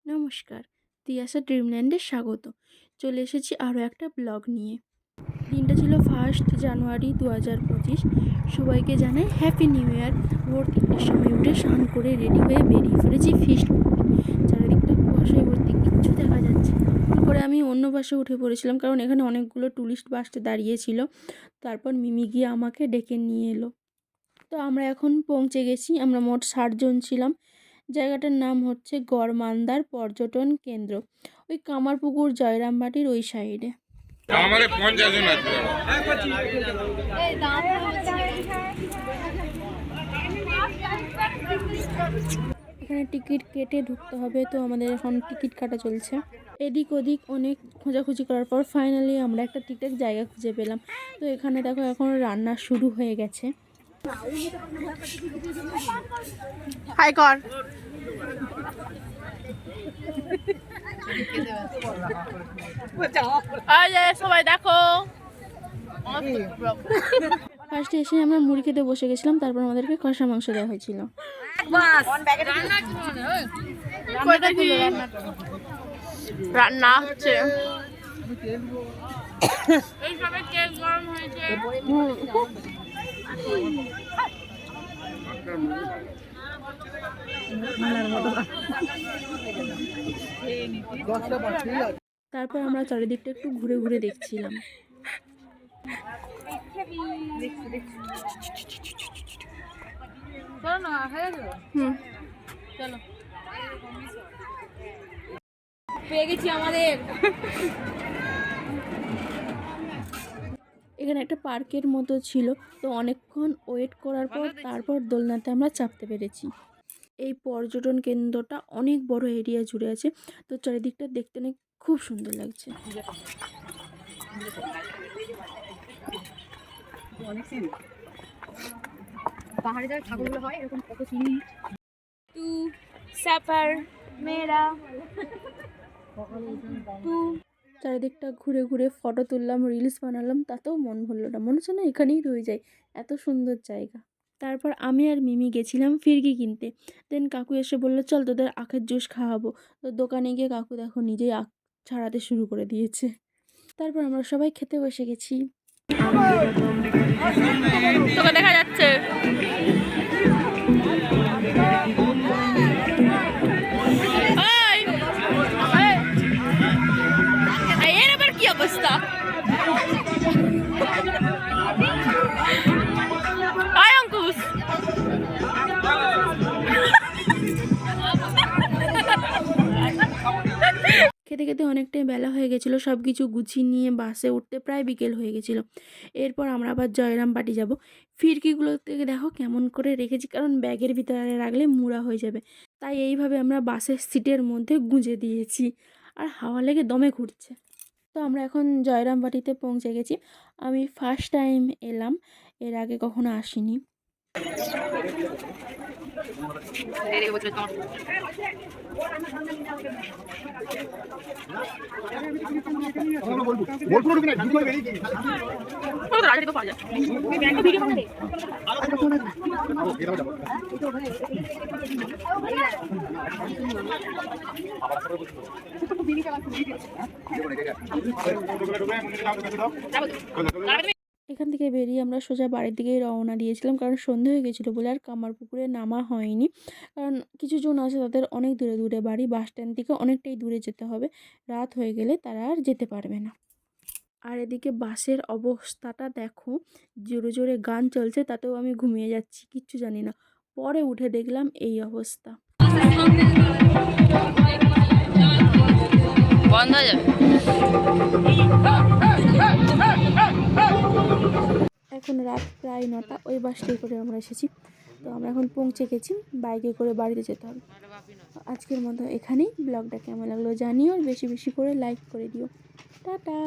নমস্কার, তিয়াশা ড্রিমল্যান্ডে স্বাগত। চলে এসেছি আরও একটা ব্লগ নিয়ে। দিনটা ছিল 1 জানুয়ারি 2025। সবাইকে জানাই হ্যাপি নিউ ইয়ার। ভোর 3টের সময় উঠে স্নান করে রেডি হয়ে বেরিয়ে পড়েছি ফিস্ট করতে। চারিদিকটা কুয়াশায় ভর্তি, কিচ্ছু দেখা যাচ্ছে না। তারপরে আমি অন্য বাসে উঠে পড়েছিলাম, কারণ এখানে অনেকগুলো টুরিস্ট বাস দাঁড়িয়েছিল। তারপর মিমি গিয়ে আমাকে ডেকে নিয়ে এলো। তো আমরা এখন পৌঁছে গেছি। আমরা মোট 60 জন ছিলাম। জায়গাটার নাম হচ্ছে গড়মান্দার পর্যটন কেন্দ্র, ওই কামারপুকুর জয়রামবাটির ওই সাইডে। এখানে টিকিট কেটে ঢুকতে হবে, তো আমাদের এখন টিকিট কাটা চলছে। এদিক ওদিক অনেক খোঁজাখুঁজি করার পর ফাইনালি আমরা একটা টিকিটের জায়গা খুঁজে পেলাম। তো এখানে দেখো এখন রান্না শুরু হয়ে গেছে। হাই কর। সবাই দেখো, ফার্স্টে এসে আমরা মুড়ি খেতে বসে গেছিলাম। তারপর আমাদেরকে কষা মাংস দেওয়া হয়েছিল। রান্না হচ্ছে, তারপর আমরা চারিদিকটা একটু ঘুরে ঘুরে দেখছিলাম। চলো, পেয়ে গেছি আমাদের। এখানে একটা পার্কের মতো ছিল, তো অনেকক্ষণ ওয়েট করার পর তারপর দোলনাতে আমরা চাপতে পেরেছি। এই পর্যটন কেন্দ্রটা অনেক বড় এরিয়া জুড়ে আছে, তো চারিদিকটা দেখতে অনেক খুব সুন্দর লাগছে। পাহাড়ে যারা ঠাকুরগুলো হয় এরকম কত চিনি তু সাফার মেরা তু। চারিদিকটা ঘুরে ঘুরে ফটো তুললাম, রিলস বানালাম, তাতেও মন ভরল না, মনে হচ্ছে না এখানেই রয়ে যায়, এত সুন্দর জায়গা। তারপর আমি আর মিমি গেছিলাম ফিরকি কিনতে। দেন কাকু এসে বললো চল তোদের আখের জুস খাওয়াবো। তো দোকানে গিয়ে কাকু দেখো নিজেই আখ ছাড়াতে শুরু করে দিয়েছে। তারপর আমরা সবাই খেতে বসে গেছি। তোকে দেখা যাচ্ছে। এর আবার কি অবস্থা? অঙ্কুশ খেতে খেতে অনেকটাই বেলা হয়ে গেছিলো। সব কিছু গুছিয়ে নিয়ে বাসে উঠতে প্রায় বিকেল হয়ে গেছিলো। এরপর আমরা আবার জয়রামবাটি যাব। ফিরকিগুলো থেকে দেখো কেমন করে রেখেছি, কারণ ব্যাগের ভিতরে রাখলে মুড়া হয়ে যাবে, তাই এইভাবে আমরা বাসের সিটের মধ্যে গুঁজে দিয়েছি। আর হাওয়া লেগে দমে ঘুরছে। তো আমরা এখন জয়রামবাটিতে পৌঁছে গেছি। আমি ফার্স্ট টাইম এলাম, এর আগে কখনো আসিনি। এখান থেকে বেরিয়ে আমরা সোজা বাড়ির দিকেই রওনা দিয়েছিলাম, কারণ সন্ধে হয়ে গেছিলো বলে আর কামারপুকুরে নামা হয়নি। কারণ কিছু জন আছে তাদের অনেক দূরে দূরে বাড়ি, বাস স্ট্যান্ড থেকে অনেকটাই দূরে যেতে হবে, রাত হয়ে গেলে তারা আর যেতে পারবে না। আর এদিকে বাসের অবস্থাটা দেখো, জোরে জোরে গান চলছে, তাতেও আমি ঘুমিয়ে যাচ্ছি, কিচ্ছু জানি না। পরে উঠে দেখলাম এই অবস্থা। বন্ধ হয়ে যাবে। এখন রাত প্রায় 9টা, ওই বাসটাই করে আমরা এসেছি। তো আমরা এখন পৌঁছে গেছি, বাইকে করে বাড়িতে যেতে হবে। আজকের মতো এখানেই। ব্লগটা কেমন লাগলো জানিও, আর বেশি বেশি করে লাইক করে দিও। টাটা।